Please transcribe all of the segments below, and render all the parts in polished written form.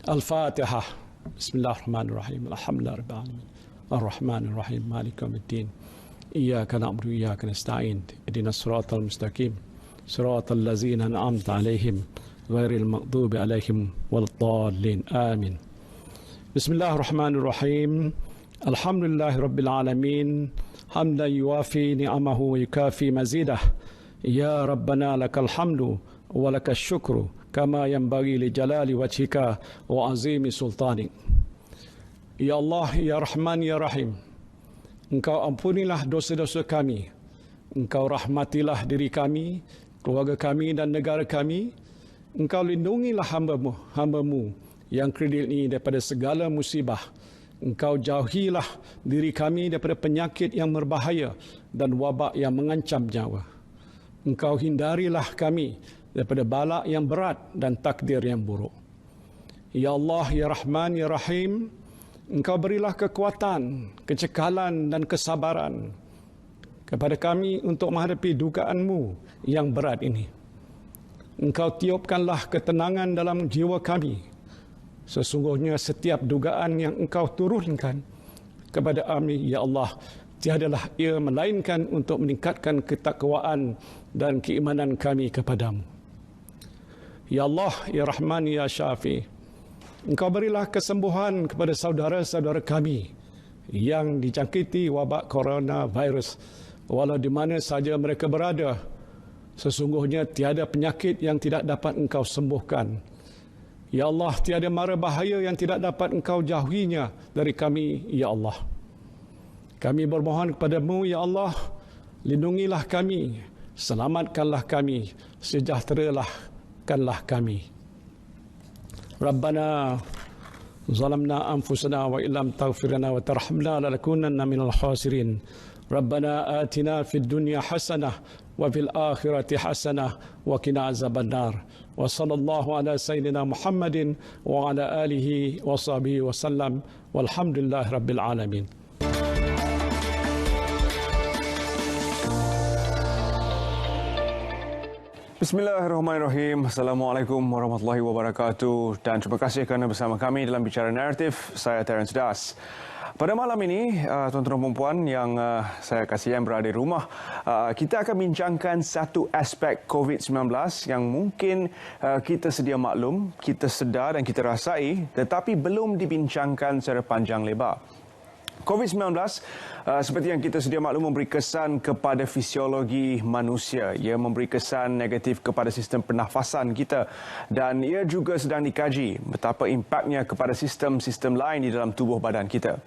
Al-Fatihah. Bismillahirrahmanirrahim. Alhamdulillah rabbil alamin. Ar-Rahmanir-Rahim. Maliki yaumiddin. Iyyaka na'budu wa iyyaka nasta'in. Ihdinas siratal mustaqim. Siratal ladzina an'amta 'alaihim ghairil maghdubi 'alaihim waladdallin. Amin. Bismillahirrahmanirrahim. Alhamdulillahi rabbil alamin. Hamdan yuwafi ni'amahu wa yukafi mazidah. Ya Rabbana lakal hamdu wa lakal syukru kama yanbaghi li jalali wajhika wa azimi sultanik. Ya Allah, Ya Rahman, Ya Rahim, Engkau ampunilah dosa-dosa kami. Engkau rahmatilah diri kami, keluarga kami dan negara kami. Engkau lindungilah hamba-Mu yang kredit ini daripada segala musibah. Engkau jauhilah diri kami daripada penyakit yang berbahaya dan wabak yang mengancam nyawa. Engkau hindarilah kami daripada bala yang berat dan takdir yang buruk. Ya Allah, Ya Rahman, Ya Rahim, Engkau berilah kekuatan, kecekalan dan kesabaran kepada kami untuk menghadapi dugaan-Mu yang berat ini. Engkau tiupkanlah ketenangan dalam jiwa kami. Sesungguhnya setiap dugaan yang Engkau turunkan kepada kami, Ya Allah, tiadalah ia melainkan untuk meningkatkan ketakwaan dan keimanan kami kepadamu. Ya Allah, Ya Rahman, Ya Syafi, Engkau berilah kesembuhan kepada saudara-saudara kami yang dijangkiti wabak coronavirus, walau di mana saja mereka berada. Sesungguhnya tiada penyakit yang tidak dapat Engkau sembuhkan. Ya Allah, tiada mara bahaya yang tidak dapat Engkau jauhinya dari kami, Ya Allah. Kami bermohon kepadamu, Ya Allah, lindungilah kami, selamatkanlah kami, sejahterakanlah kami. Rabbana zalamna anfusana wa illam taghfir lana wa tarhamna lanakunanna minal khasirin. Rabbana atina fid dunya hasanah wa fil akhirati hasanah wa qina azabannar. Wa sallallahu ala sayyidina Muhammadin wa ala alihi wa sahbihi wa sallam. Walhamdulillahi rabbil alamin. Bismillahirrahmanirrahim. Assalamualaikum warahmatullahi wabarakatuh. Dan terima kasih kerana bersama kami dalam Bicara Naratif. Saya Terence Das. Pada malam ini, tuan-tuan dan puan yang saya kasihi yang berada di rumah, kita akan bincangkan satu aspek COVID-19 yang mungkin kita sedia maklum, kita sedar dan kita rasai, tetapi belum dibincangkan secara panjang lebar. COVID-19, seperti yang kita sedia maklum, memberi kesan kepada fisiologi manusia. Ia memberi kesan negatif kepada sistem pernafasan kita dan ia juga sedang dikaji betapa impaknya kepada sistem-sistem lain di dalam tubuh badan kita.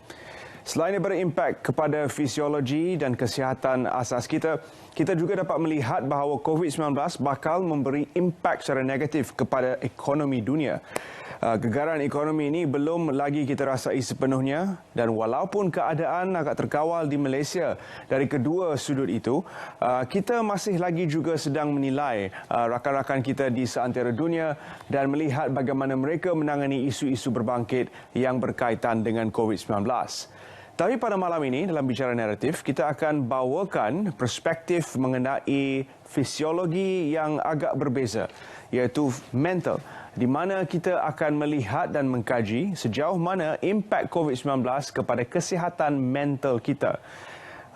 Selain daripada impak kepada fisiologi dan kesihatan asas kita, kita juga dapat melihat bahawa COVID-19 bakal memberi impak secara negatif kepada ekonomi dunia. Gegaran ekonomi ini belum lagi kita rasai sepenuhnya dan walaupun keadaan agak terkawal di Malaysia dari kedua sudut itu, kita masih lagi juga sedang menilai rakan-rakan kita di seantero dunia dan melihat bagaimana mereka menangani isu-isu berbangkit yang berkaitan dengan COVID-19. Tapi pada malam ini dalam Bicara Naratif, kita akan bawakan perspektif mengenai fisiologi yang agak berbeza, iaitu mental, di mana kita akan melihat dan mengkaji sejauh mana impak COVID-19 kepada kesihatan mental kita.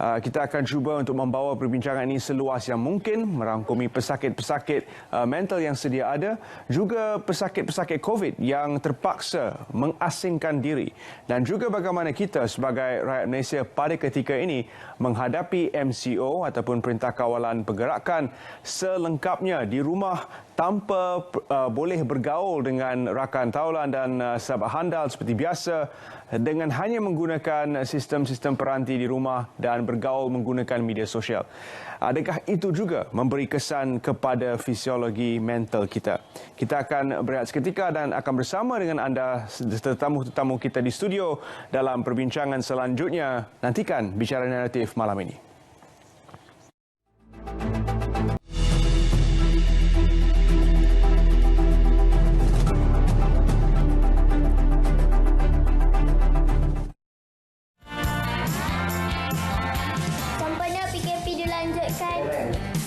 Kita akan cuba untuk membawa perbincangan ini seluas yang mungkin, merangkumi pesakit-pesakit mental yang sedia ada, juga pesakit-pesakit COVID yang terpaksa mengasingkan diri, dan juga bagaimana kita sebagai rakyat Malaysia pada ketika ini menghadapi MCO ataupun Perintah Kawalan Pergerakan selengkapnya di rumah tanpa boleh bergaul dengan rakan taulan dan sahabat handal seperti biasa, dengan hanya menggunakan sistem-sistem peranti di rumah dan bergaul menggunakan media sosial. Adakah itu juga memberi kesan kepada fisiologi mental kita? Kita akan berehat seketika dan akan bersama dengan anda, tetamu-tetamu kita di studio dalam perbincangan selanjutnya. Nantikan Bicara Naratif malam ini.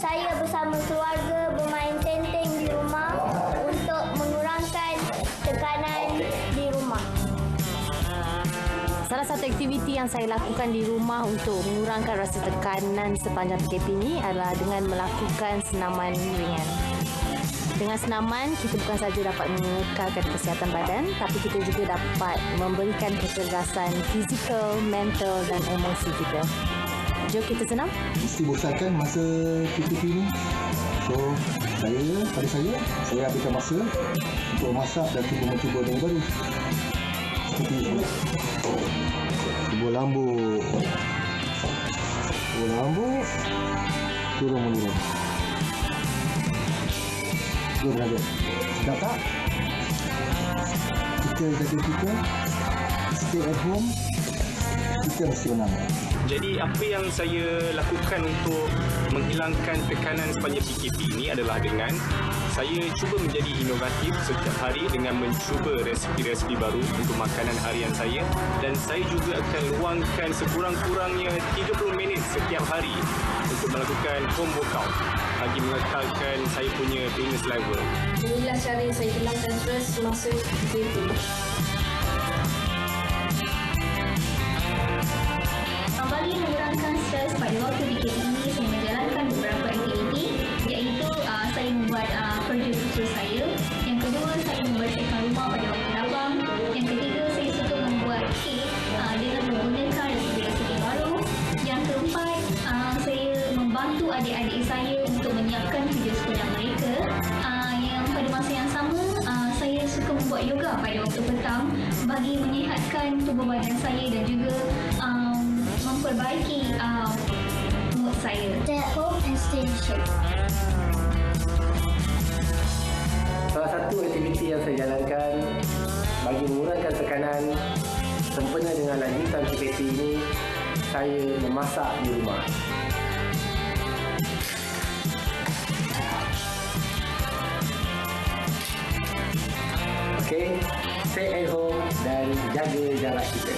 Saya bersama keluarga bermain tenteng di rumah untuk mengurangkan tekanan salah satu aktiviti yang saya lakukan di rumah untuk mengurangkan rasa tekanan sepanjang PKP ini adalah dengan melakukan senaman ringan. Dengan senaman, kita bukan saja dapat mengekalkan kesihatan badan, tapi kita juga dapat memberikan kecergasan fizikal, mental dan emosi kita. Jom kita senam. Mesti bosankan masa PKP ni. So, pada saya habiskan masa untuk memasak dan cuba mencuba yang baru. Seperti ini. Cuba lambuk. Turun menurun. Berada. Sedap tak? Kita jaga kita, stay at home, kita mesti menang. Jadi apa yang saya lakukan untuk menghilangkan tekanan sepanjang PKP ini adalah dengan saya cuba menjadi inovatif setiap hari dengan mencuba resipi-resipi baru untuk makanan harian saya, dan saya juga akan luangkan sekurang-kurangnya 30 minit setiap hari untuk melakukan home workout bagi mengekalkan saya punya fitness level. Inilah cara yang saya hilangkan stres semasa PKP. Bagi mengurangkan stres pada waktu PKP ini, saya menjalankan beberapa aktiviti, iaitu saya membuat kerja khusus saya. Yang kedua, saya membersihkan rumah pada waktu lapang. Yang ketiga, saya suka membuat kek dengan menggunakan resipi-resipi baru. Yang keempat, saya membantu adik-adik saya untuk menyiapkan kerja sekolah mereka. Yang pada masa yang sama, saya suka membuat yoga pada waktu petang bagi menyihatkan tubuh badan saya dan juga memperbaiki mood saya. Stay at home and stay in shape. Salah satu aktiviti yang saya jalankan bagi mengurangkan tekanan sempena dengan lanjutan PKP ini, saya memasak di rumah. Okey, stay at home dan jaga jarak kita.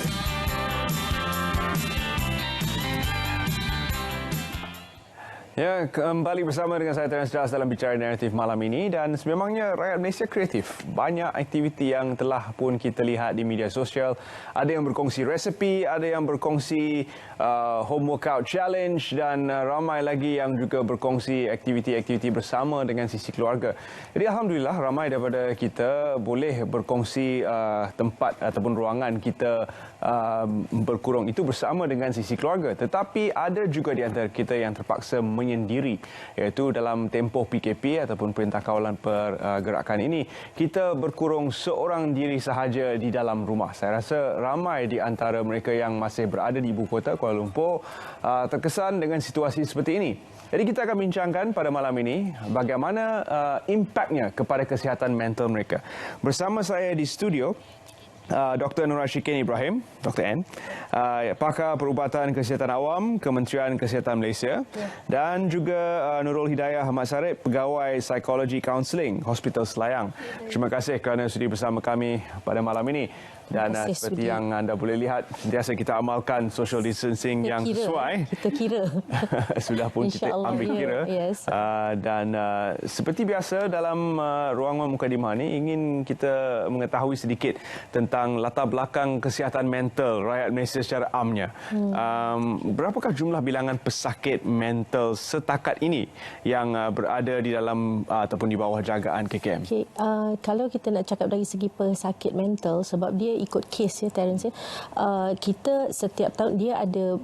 Ya, kembali bersama dengan saya Terence Das dalam Bicara Naratif malam ini, dan sememangnya rakyat Malaysia kreatif. Banyak aktiviti yang telah pun kita lihat di media sosial. Ada yang berkongsi resepi, ada yang berkongsi home workout challenge, dan ramai lagi yang juga berkongsi aktiviti-aktiviti bersama dengan sisi keluarga. Jadi alhamdulillah ramai daripada kita boleh berkongsi tempat ataupun ruangan kita berkurung itu bersama dengan sisi keluarga. Tetapi ada juga di antara kita yang terpaksa menyendiri, iaitu dalam tempoh PKP ataupun Perintah Kawalan Pergerakan ini, kita berkurung seorang diri sahaja di dalam rumah. Saya rasa ramai di antara mereka yang masih berada di ibu kota Kuala Lumpur terkesan dengan situasi seperti ini. Jadi kita akan bincangkan pada malam ini bagaimana impaknya kepada kesihatan mental mereka. Bersama saya di studio Dr. Nur Ashikin Ibrahim, Dr. N, pakar perubatan kesihatan awam Kementerian Kesihatan Malaysia, dan juga Nurul Hidayah Ahmad Sarip, pegawai psikologi kaunseling Hospital Selayang. Terima kasih kerana sudi bersama kami pada malam ini. Dan seperti yang anda boleh lihat, sentiasa kita amalkan social distancing yang sesuai. Kita kira. Sudah pun kita ambil kira. Yes. Dan seperti biasa dalam ruangan mukadimah ini, ingin kita mengetahui sedikit tentang latar belakang kesihatan mental rakyat Malaysia secara amnya. Berapakah jumlah bilangan pesakit mental setakat ini yang berada di dalam ataupun di bawah jagaan KKM? Okay. Kalau kita nak cakap dari segi pesakit mental, sebab dia ikut kes ya Terence ya. Kita setiap tahun dia ada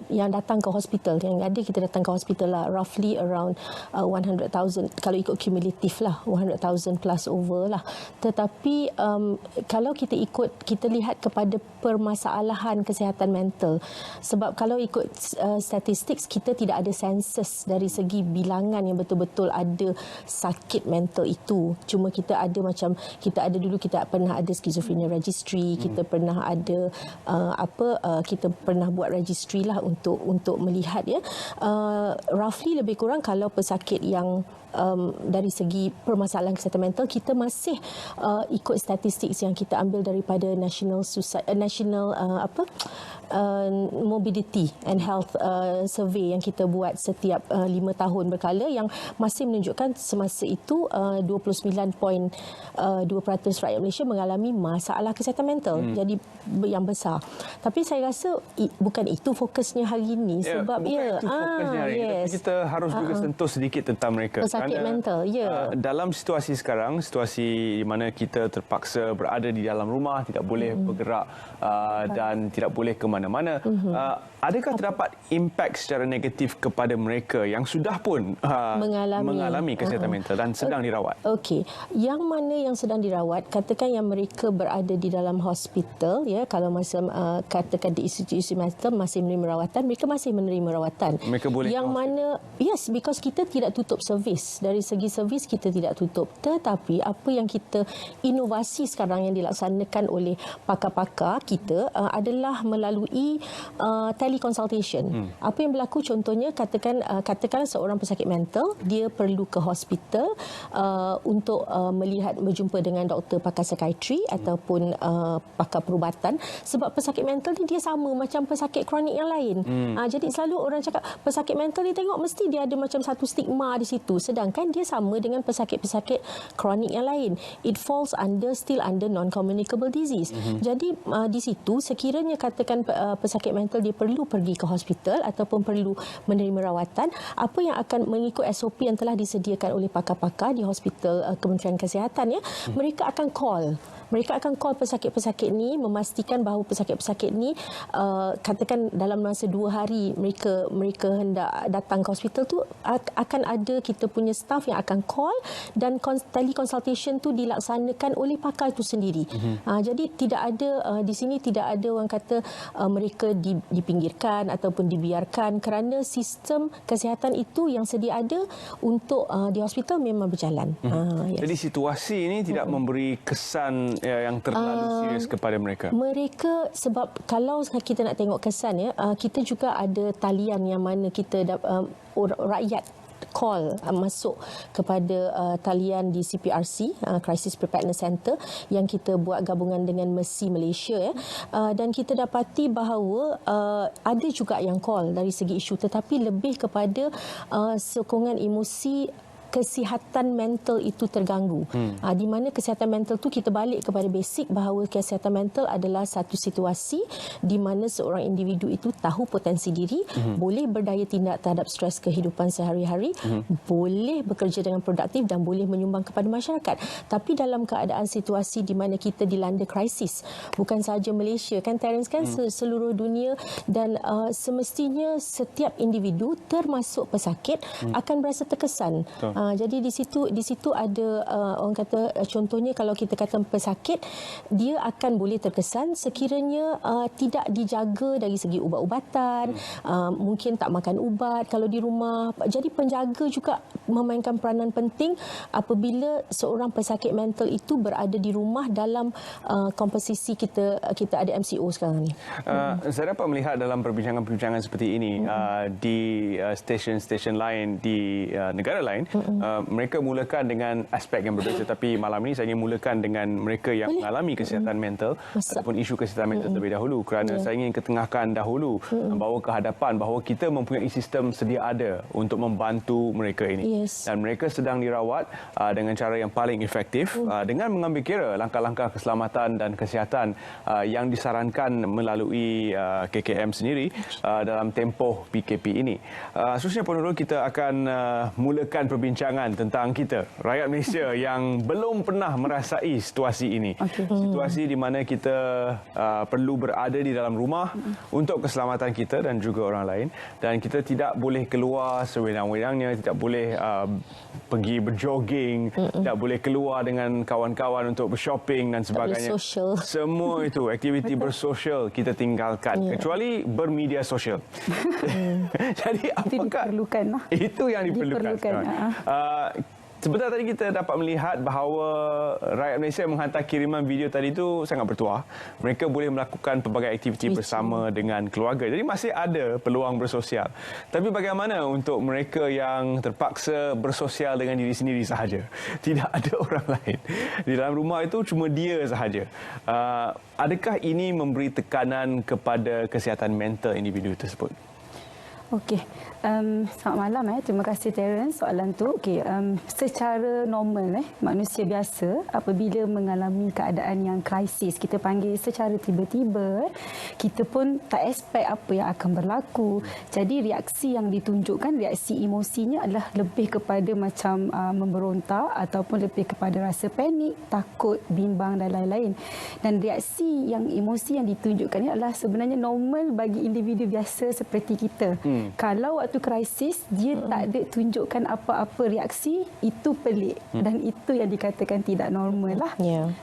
yang datang ke hospital, yang ada kita datang ke hospital lah roughly around 100,000 kalau ikut cumulative lah, 100,000 plus over lah. Tetapi kalau kita lihat kepada permasalahan kesihatan mental, sebab kalau ikut statistik kita tidak ada sensus dari segi bilangan yang betul-betul ada sakit mental itu. Cuma kita ada macam kita pernah ada schizophrenia registry, kita pernah ada kita pernah buat registry lah untuk melihat ya. Roughly lebih kurang kalau pesakit yang dari segi permasalahan kesihatan mental, kita masih ikut statistik yang kita ambil daripada National Morbidity and Health Survey yang kita buat setiap 5 tahun berkala, yang masih menunjukkan semasa itu 29.2% rakyat Malaysia mengalami masalah kesihatan mental jadi yang besar. Tapi saya rasa bukan itu fokusnya hari ini sebab bukan itu fokusnya hari ini. Tapi kita harus juga sentuh sedikit tentang mereka. Pesakit mental, dalam situasi sekarang, situasi di mana kita terpaksa berada di dalam rumah, tidak boleh bergerak dan tidak boleh ke mana-mana. Adakah terdapat impak secara negatif kepada mereka yang sudah pun mengalami kesihatan mental dan sedang dirawat? Okey, yang mana yang sedang dirawat, katakan yang mereka berada di dalam hospital, ya, kalau masa katakan di institusi mental masih menerima rawatan, mereka masih menerima rawatan. Mereka boleh yang mana, yes, because kita tidak tutup servis. Dari segi servis kita tidak tutup. Tetapi apa yang kita inovasi sekarang yang dilaksanakan oleh pakar-pakar kita adalah melalui teleconsultation. Apa yang berlaku contohnya, katakan seorang pesakit mental, dia perlu ke hospital untuk melihat, berjumpa dengan doktor pakar psikiatri ataupun pakar perubatan, sebab pesakit mental ni dia sama macam pesakit kronik yang lain. Jadi selalu orang cakap pesakit mental ni tengok mesti dia ada macam satu stigma di situ, sedangkan dia sama dengan pesakit-pesakit kronik yang lain. It falls still under non-communicable disease. Jadi di situ sekiranya katakan pesakit mental dia perlu pergi ke hospital ataupun perlu menerima rawatan, apa yang akan mengikut SOP yang telah disediakan oleh pakar-pakar di hospital Kementerian Kesihatan, ya, mereka akan call pesakit-pesakit ni, memastikan bahawa pesakit-pesakit ni katakan dalam masa 2 hari mereka hendak datang ke hospital tu, akan ada kita punya staff yang akan call dan teleconsultation tu dilaksanakan oleh pakar itu sendiri. Jadi tidak ada di sini tidak ada orang kata mereka dipinggirkan ataupun dibiarkan, kerana sistem kesihatan itu yang sedia ada untuk di hospital memang berjalan. Yes. Jadi situasi ini tidak memberi kesan yang terlalu serius kepada mereka. Mereka, sebab kalau kita nak tengok kesan, ya, kita juga ada talian yang mana kita rakyat call masuk kepada talian di CPRC, Crisis Preparedness Center, yang kita buat gabungan dengan Mercy Malaysia, ya. Dan kita dapati bahawa ada juga yang call dari segi isu, tetapi lebih kepada sokongan emosi kesihatan mental itu terganggu. Di mana kesihatan mental tu kita balik kepada basic bahawa kesihatan mental adalah satu situasi di mana seorang individu itu tahu potensi diri, boleh berdaya tindak terhadap stres kehidupan sehari-hari, boleh bekerja dengan produktif dan boleh menyumbang kepada masyarakat. Tapi dalam keadaan situasi di mana kita dilanda krisis, bukan sahaja Malaysia kan Terence, kan seluruh dunia, dan semestinya setiap individu termasuk pesakit akan berasa terkesan. Jadi di situ ada orang kata, contohnya kalau kita kata pesakit, dia akan boleh terkesan sekiranya tidak dijaga dari segi ubat-ubatan, mungkin tak makan ubat kalau di rumah. Jadi penjaga juga memainkan peranan penting apabila seorang pesakit mental itu berada di rumah dalam komposisi kita ada MCO sekarang ni. Saya dapat melihat dalam perbincangan-perbincangan seperti ini di stesen-stesen lain di negara lain, mereka mulakan dengan aspek yang berbeza, tapi malam ini saya ingin mulakan dengan mereka yang mengalami kesihatan mental ataupun isu kesihatan mental terlebih dahulu, kerana saya ingin ketengahkan dahulu bawa ke hadapan bahawa kita mempunyai sistem sedia ada untuk membantu mereka ini. Dan mereka sedang dirawat dengan cara yang paling efektif dengan mengambil kira langkah-langkah keselamatan dan kesihatan yang disarankan melalui KKM sendiri dalam tempoh PKP ini. Seterusnya penurut, kita akan mulakan perbincangan tentang kita, rakyat Malaysia yang belum pernah merasai situasi ini. Situasi di mana kita perlu berada di dalam rumah untuk keselamatan kita dan juga orang lain, dan kita tidak boleh keluar sewenang-wenangnya, tidak boleh pergi berjogging, tidak boleh keluar dengan kawan-kawan untuk bershopping dan sebagainya. Semua itu aktiviti bersosial kita tinggalkan, kecuali bermedia sosial. Jadi apakah itu yang diperlukan? Sebentar tadi kita dapat melihat bahawa rakyat Malaysia menghantar kiriman video tadi itu sangat bertuah. Mereka boleh melakukan pelbagai aktiviti bersama dengan keluarga. Jadi masih ada peluang bersosial. Tapi bagaimana untuk mereka yang terpaksa bersosial dengan diri sendiri sahaja? Tidak ada orang lain. Di dalam rumah itu cuma dia sahaja. Adakah ini memberi tekanan kepada kesihatan mental individu tersebut? Okey. Selamat malam. Terima kasih Terence soalan tu. Okey, secara normal manusia biasa apabila mengalami keadaan yang krisis, kita panggil secara tiba-tiba, kita pun tak expect apa yang akan berlaku. Jadi reaksi yang ditunjukkan, reaksi emosinya adalah lebih kepada macam memberontak ataupun lebih kepada rasa panik, takut, bimbang dan lain-lain. Dan reaksi yang emosi yang ditunjukkan ini adalah sebenarnya normal bagi individu biasa seperti kita. Kalau waktu krisis dia tak ada tunjukkan apa-apa reaksi, itu pelik dan itu yang dikatakan tidak normal lah.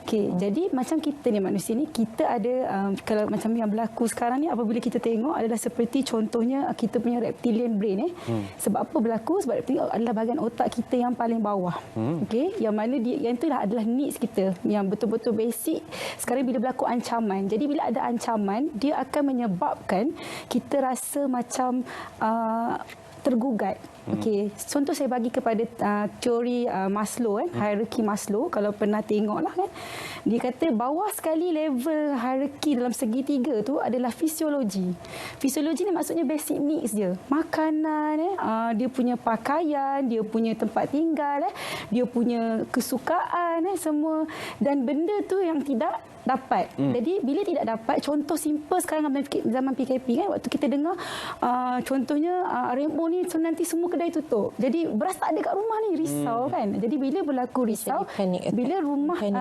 Okey, jadi macam kita ni manusia ni, kita ada kalau macam yang berlaku sekarang ni, apabila kita tengok adalah seperti contohnya kita punya reptilian brain Sebab apa berlaku? Sebab reptilian adalah bahagian otak kita yang paling bawah. Okey, yang mana yang itu adalah needs kita yang betul-betul basic. Sekarang bila berlaku ancaman, jadi bila ada ancaman, dia akan menyebabkan kita rasa macam tergugat. Okey, contoh saya bagi kepada teori Maslow hierarki Maslow, kalau pernah tengoklah dia kata bawah sekali level hierarki dalam segitiga tu adalah fisiologi. Fisiologi ni maksudnya basic needs dia. Makanan dia punya pakaian, dia punya tempat tinggal, dia punya kesukaan semua, dan benda tu yang tidak dapat. Jadi bila tidak dapat, contoh simple sekarang zaman PKP waktu kita dengar contohnya Rainbow ni nanti semua kedai tutup. Jadi beras tak ada kat rumah ni, risau kan. Jadi bila berlaku risau, bila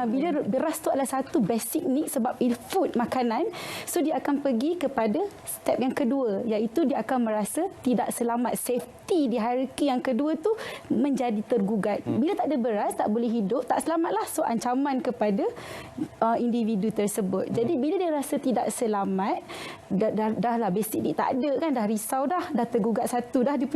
bila beras tu adalah satu basic need sebab food, makanan, so dia akan pergi kepada step yang kedua, iaitu dia akan merasa tidak selamat. Safety di hierarki yang kedua tu menjadi tergugat. Bila tak ada beras, tak boleh hidup, tak selamatlah. So ancaman kepada individu tersebut. Jadi bila dia rasa tidak selamat, dah lah basic ni tak ada kan, dah risau dah tergugat satu dah, dia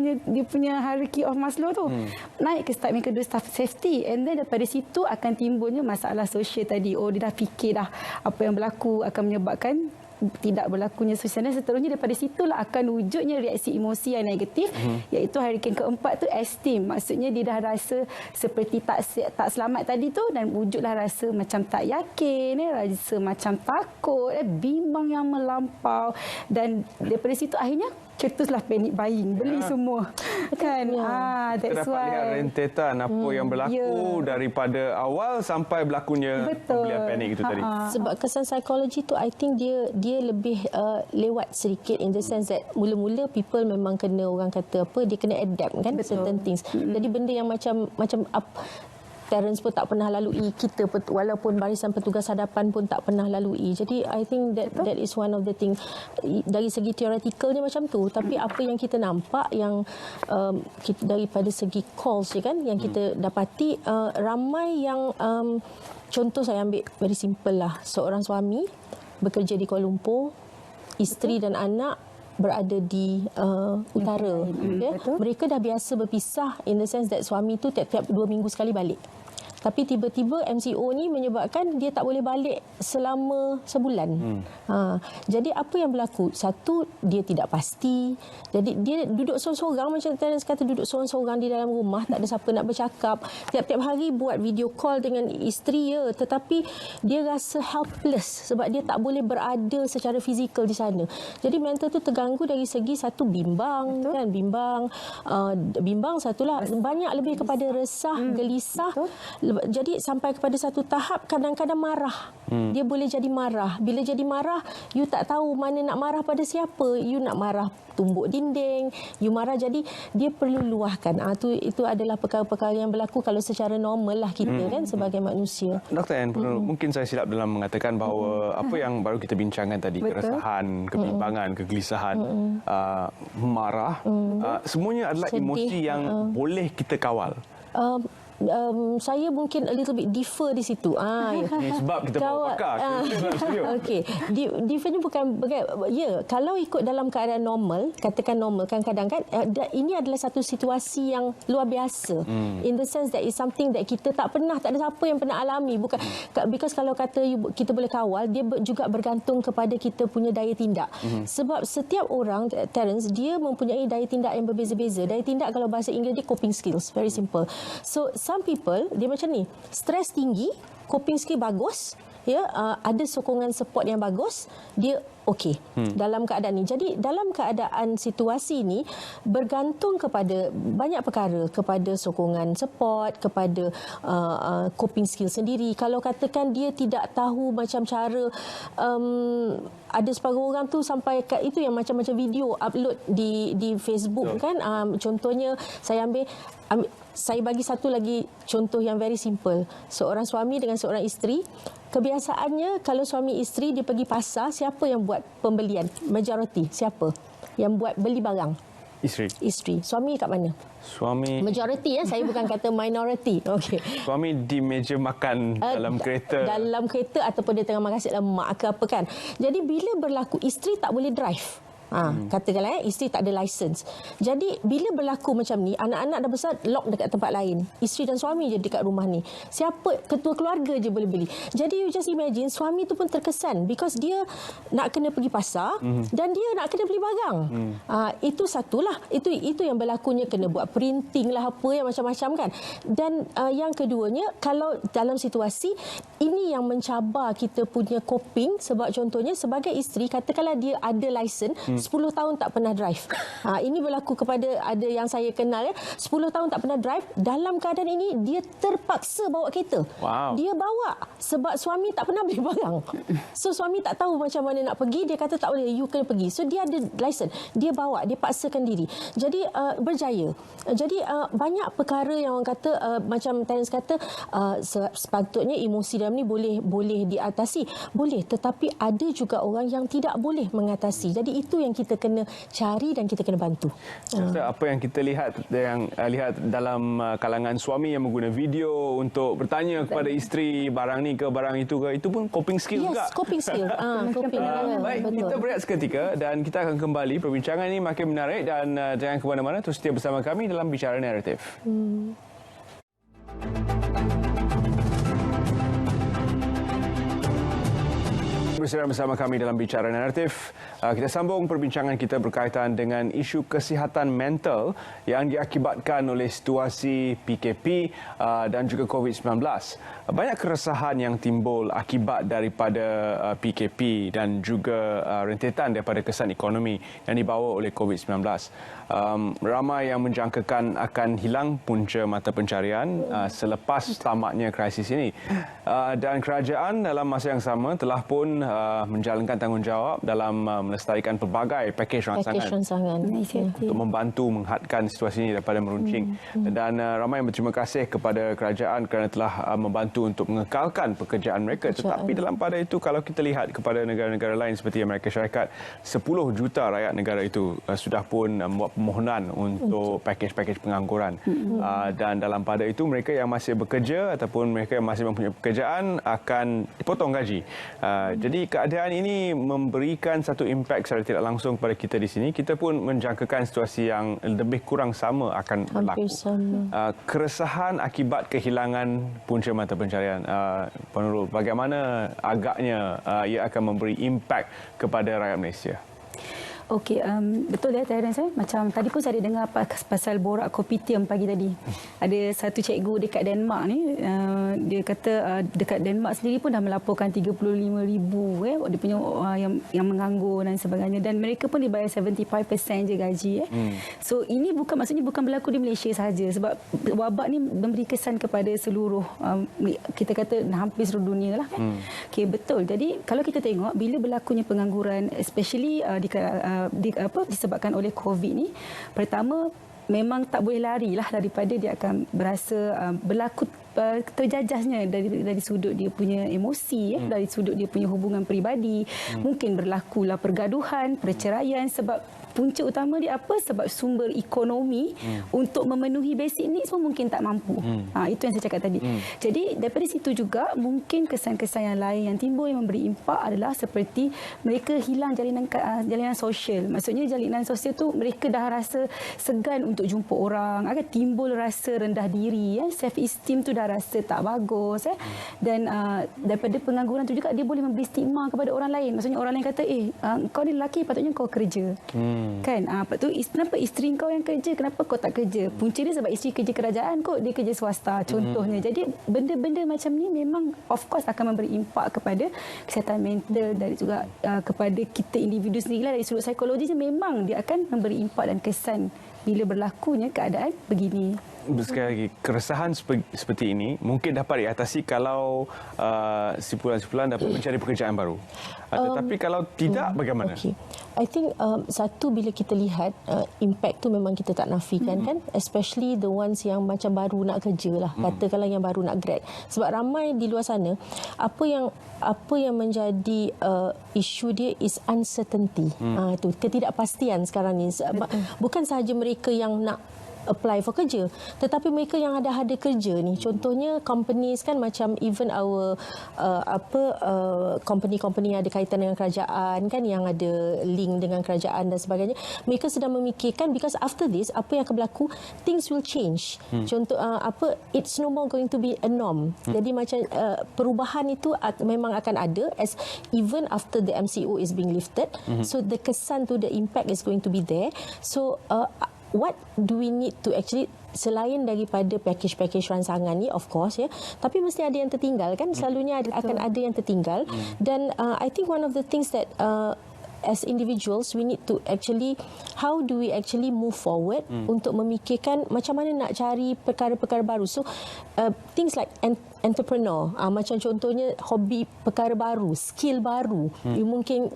punya hierarchy of Maslow tu. Naik ke step yang kedua, staff safety, and then daripada situ akan timbulnya masalah sosial tadi. Oh, dia dah fikir dah apa yang berlaku akan menyebabkan tidak berlakunya sosial, dan seterusnya. Daripada situlah akan wujudnya reaksi emosi yang negatif, iaitu hierarki yang keempat tu esteem. Maksudnya dia dah rasa seperti tak selamat tadi tu, dan wujudlah rasa macam tak yakin, rasa macam takut, bimbang yang melampau, dan daripada situ akhirnya cetuslah panic buying, beli semua kan. That's kita dapat lihat rentetan apa yang berlaku daripada awal sampai berlakunya pembelian panik itu tadi. Sebab kesan psikologi tu, I think dia lebih lewat sedikit, in the sense that mula-mula people memang kena, orang kata apa, dia kena adapt kan, certain things. Jadi benda yang macam Terence pun tak pernah lalui, kita pun, walaupun barisan petugas hadapan pun tak pernah lalui. Jadi I think that is one of the thing. Dari segi teoretikalnya macam tu, tapi apa yang kita nampak, yang daripada segi calls kan, yang kita dapati, ramai yang contoh saya ambil very simple lah, seorang suami bekerja di Kuala Lumpur, isteri dan anak berada di utara. Mereka dah biasa berpisah, in the sense that suami tu tiap-tiap 2 minggu sekali balik. Tapi tiba-tiba MCO ni menyebabkan dia tak boleh balik selama sebulan. Jadi apa yang berlaku? Satu, dia tidak pasti. Jadi dia duduk seorang-seorang, macam Terence kata, duduk seorang-seorang di dalam rumah, tak ada siapa nak bercakap. Tiap-tiap hari buat video call dengan isteri tetapi dia rasa helpless sebab dia tak boleh berada secara fizikal di sana. Jadi mental tu terganggu dari segi satu, bimbang. Kan, bimbang satulah, banyak lebih kepada resah, gelisah. Jadi sampai kepada satu tahap kadang-kadang marah. Dia boleh jadi marah. Bila jadi marah, you tak tahu mana nak marah pada siapa. You nak marah tumbuk dinding, you marah, jadi dia perlu luahkan. Itu adalah perkara-perkara yang berlaku kalau secara normal lah kita kan sebagai manusia. Dr. Ann, mungkin saya silap dalam mengatakan bahawa apa yang baru kita bincangkan tadi, keresahan, kebimbangan, kegelisahan, marah, semuanya adalah emosi yang boleh kita kawal. Saya mungkin a little bit differ di situ. Sebab kita bawa pakar. Okey. Differnya bukan kalau ikut dalam keadaan normal, katakan normal, kadang-kadang kan ini adalah satu situasi yang luar biasa. In the sense that is something that kita tak ada siapa yang pernah alami. Bukan because kalau kata kita boleh kawal, dia juga bergantung kepada kita punya daya tindak. Sebab setiap orang, Terence, dia mempunyai daya tindak yang berbeza-beza. Daya tindak kalau bahasa Inggeris dia coping skills, very simple. So some people dia macam ni, stres tinggi, coping skill bagus, ada sokongan support yang bagus, dia okey dalam keadaan ini. Jadi dalam keadaan situasi ini bergantung kepada banyak perkara, kepada sokongan support, kepada coping skill sendiri. Kalau katakan dia tidak tahu macam cara ada separuh orang tu sampai itu yang macam-macam video upload di Facebook kan. Contohnya saya saya bagi satu lagi contoh yang very simple. Seorang suami dengan seorang isteri, kebiasaannya kalau suami isteri dia pergi pasar, siapa yang buat pembelian? Majority siapa yang buat beli barang? Isteri. Suami kat mana? Suami. Majority saya bukan kata minority. Okey. Suami di meja makan dalam kereta. Dalam kereta ataupun dia tengah makan nasi lemak ke apa kan. Jadi bila berlaku isteri tak boleh drive. Katakanlah isteri tak ada license. Jadi bila berlaku macam ni, anak-anak dah besar lock dekat tempat lain. Isteri dan suami je dekat rumah ni. Siapa ketua keluarga je boleh beli. Jadi you just imagine suami tu pun terkesan because dia nak kena pergi pasar dan dia nak kena beli barang. Itu satulah. Itu yang berlakunya, kena buat printing lah apa yang macam-macam kan. Dan yang keduanya, kalau dalam situasi ini yang mencabar kita punya coping, sebab contohnya sebagai isteri, katakanlah dia ada license 10 tahun tak pernah drive. Ini berlaku kepada ada yang saya kenal 10 tahun tak pernah drive. Dalam keadaan ini dia terpaksa bawa kereta. Dia bawa sebab suami tak pernah beli barang. So suami tak tahu macam mana nak pergi, dia kata tak boleh, you kena pergi. So dia ada license, dia bawa, dia paksakan diri. Jadi berjaya. Jadi banyak perkara yang orang kata macam Terence kata sepatutnya emosi dalam ni boleh diatasi. Boleh, tetapi ada juga orang yang tidak boleh mengatasi. Jadi itu yang kita kena cari dan kita kena bantu. Apa yang kita lihat dalam kalangan suami yang menggunakan video untuk bertanya kepada isteri barang ni ke barang itu ke, itu pun coping skill juga. Yes, coping skill. Baik, betul. Kita berehat seketika dan kita akan kembali. Perbincangan ini makin menarik dan jangan ke mana-mana, terus setia bersama kami dalam Bicara Naratif. Bersama kami dalam Bicara Naratif. Kita sambung perbincangan kita berkaitan dengan isu kesihatan mental yang diakibatkan oleh situasi PKP dan juga COVID-19. Banyak keresahan yang timbul akibat daripada PKP dan juga rentetan daripada kesan ekonomi yang dibawa oleh COVID-19. Ramai yang menjangkakan akan hilang punca mata pencarian selepas tamatnya krisis ini. Dan kerajaan dalam masa yang sama telah pun menjalankan tanggungjawab dalam melestarikan pelbagai pakej rangsangan untuk membantu menghadkan situasi ini daripada meruncing. Dan ramai yang berterima kasih kepada kerajaan kerana telah membantu untuk mengekalkan pekerjaan mereka. Tetapi dalam pada itu, kalau kita lihat kepada negara-negara lain seperti Amerika Syarikat, 10 juta rakyat negara itu sudah pun membuat permohonan untuk pakej-pakej pengangguran. Dan dalam pada itu, mereka yang masih bekerja ataupun mereka yang masih mempunyai pekerjaan akan dipotong gaji. Jadi keadaan ini memberikan satu impak secara tidak langsung kepada kita di sini. Kita pun menjangkakan situasi yang lebih kurang sama akan berlaku. Keresahan akibat kehilangan punca mata pencarian. Puan Nurul, bagaimana agaknya ia akan memberi impak kepada rakyat Malaysia? Okey, betul ya Terence. Macam tadi pun saya dengar pasal borak kopitiam pagi tadi. Ada satu cikgu dekat Denmark ni, dia kata dekat Denmark sendiri pun dah melaporkan 35,000 dia punya yang menganggur dan sebagainya, dan mereka pun dibayar 75% je gaji. So ini maksudnya bukan berlaku di Malaysia sahaja, sebab wabak ni memberi kesan kepada seluruh kita kata hampir seluruh dunia lah kan. Okey, betul. Jadi kalau kita tengok bila berlakunya pengangguran, especially disebabkan oleh COVID ni, pertama memang tak boleh lari lah daripada dia akan berasa berlaku terjajahnya dari sudut dia punya emosi, dari sudut dia punya hubungan peribadi. Mungkin berlakulah pergaduhan, perceraian, sebab punca utama dia apa? Sebab sumber ekonomi untuk memenuhi basic needs pun mungkin tak mampu. Itu yang saya cakap tadi. Jadi daripada situ juga mungkin kesan-kesan yang lain yang timbul yang memberi impak adalah seperti mereka hilang jalinan sosial. Maksudnya jalinan sosial tu mereka dah rasa segan untuk jumpa orang, akan timbul rasa rendah diri, self esteem tu dah akan rasa tak bagus. Dan daripada pengangguran tu juga dia boleh memberi stigma kepada orang lain. Maksudnya orang lain kata, kau ni lelaki, patutnya kau kerja. Kan? Lepas tu, kenapa isteri kau yang kerja? Kenapa kau tak kerja? Punca dia sebab isteri kerja kerajaan kot, dia kerja swasta contohnya. Jadi benda-benda macam ni memang of course akan memberi impak kepada kesihatan mental dan juga kepada kita individu sendirilah. Dari sudut psikologi memang dia akan memberi impak dan kesan bila berlakunya keadaan begini. Sekali lagi, keresahan seperti ini mungkin dapat diatasi kalau simpulan-simpulan dapat mencari pekerjaan baru. Tetapi kalau tidak, bagaimana? Okay. I think satu, bila kita lihat impact tu memang kita tak nafikan kan, especially the ones yang macam baru nak kerja lah, katakanlah yang baru nak grad. Sebab ramai di luar sana, apa yang menjadi isu dia is uncertainty. Itu ketidakpastian sekarang ni. Bukan sahaja mereka yang nak apply for kerja, tetapi mereka yang ada kerja ni, contohnya companies kan, macam even our company-company yang ada kaitan dengan kerajaan kan, yang ada link dengan kerajaan dan sebagainya, mereka sedang memikirkan, because after this apa yang akan berlaku, things will change. Contoh it's no more going to be a norm. Jadi macam perubahan itu memang akan ada as even after the MCO is being lifted. So the kesan tu, the impact is going to be there. So what do we need to actually, selain daripada package-package rancangan ni, of course tapi mesti ada yang tertinggal kan, selalunya akan ada yang tertinggal. Dan I think one of the things that as individuals we need to actually, how do we actually move forward untuk memikirkan macam mana nak cari perkara-perkara baru. So things like entrepreneur, macam contohnya hobi perkara baru, skill baru.